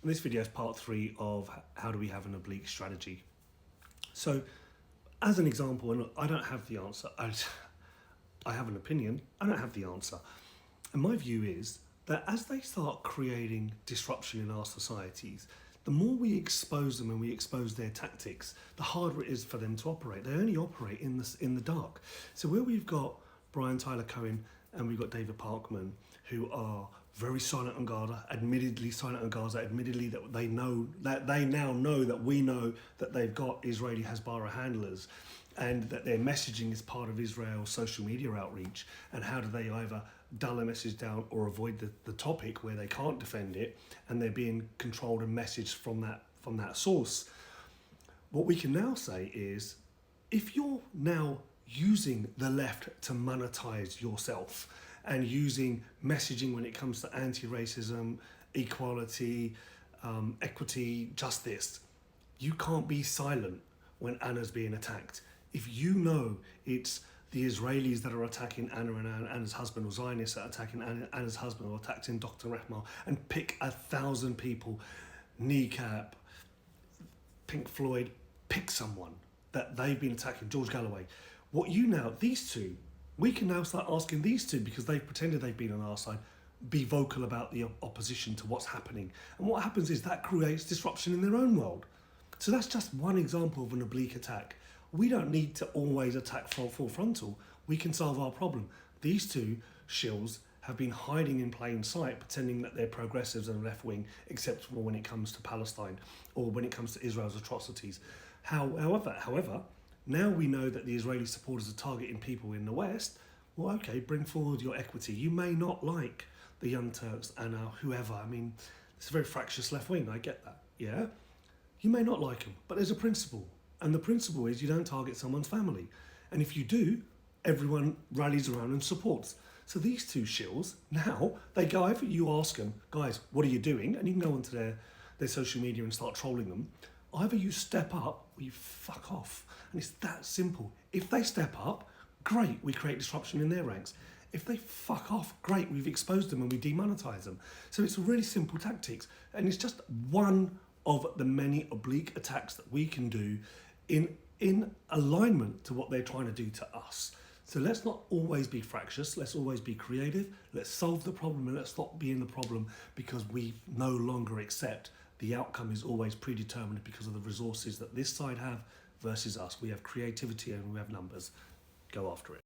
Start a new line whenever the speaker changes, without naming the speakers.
And this video is part 3 of how do we have an oblique strategy. So as an example, and I don't have the answer, I have an opinion, I don't have the answer. And my view is that as they start creating disruption in our societies, the more we expose them and we expose their tactics, the harder it is for them to operate. They only operate in the dark. So where we've got Brian Tyler Cohen and we've got David Parkman, who are very silent on Gaza, admittedly silent on Gaza, admittedly that they now know that we know that they've got Israeli Hezbollah handlers, and that their messaging is part of Israel's social media outreach. And how do they either dull a message down or avoid the topic where they can't defend it, and they're being controlled and messaged from that source. What we can now say is, if you're now using the left to monetize yourself and using messaging when it comes to anti-racism, equality, equity, justice, you can't be silent when Anna's being attacked. If you know it's the Israelis that are attacking Anna and Anna's husband, or Zionists that are attacking Anna's husband, or attacking Dr. Rehman, and pick 1,000 people, Kneecap, Pink Floyd, pick someone that they've been attacking, George Galloway. These two, we can now start asking these two, because they've pretended they've been on our side, be vocal about the opposition to what's happening. And what happens is that creates disruption in their own world. So that's just one example of an oblique attack. We don't need to always attack full frontal. We can solve our problem. These two shills have been hiding in plain sight, pretending that they're progressives and left wing, except for when it comes to Palestine or when it comes to Israel's atrocities. However, now we know that the Israeli supporters are targeting people in the West. Well, okay, bring forward your equity. You may not like the Young Turks and whoever. I mean, it's a very fractious left wing. I get that. Yeah, you may not like them, but there's a principle. And the principle is you don't target someone's family. And if you do, everyone rallies around and supports. So these two shills, now, they go over, you ask them, guys, what are you doing? And you can go onto their social media and start trolling them. Either you step up or you fuck off. And it's that simple. If they step up, great, we create disruption in their ranks. If they fuck off, great, we've exposed them and we demonetize them. So it's really simple tactics. And it's just one of the many oblique attacks that we can do in alignment to what they're trying to do to us. So let's not always be fractious, let's always be creative, let's solve the problem, and let's stop being the problem because we no longer accept the outcome is always predetermined because of the resources that this side have versus us. We have creativity and we have numbers. Go after it.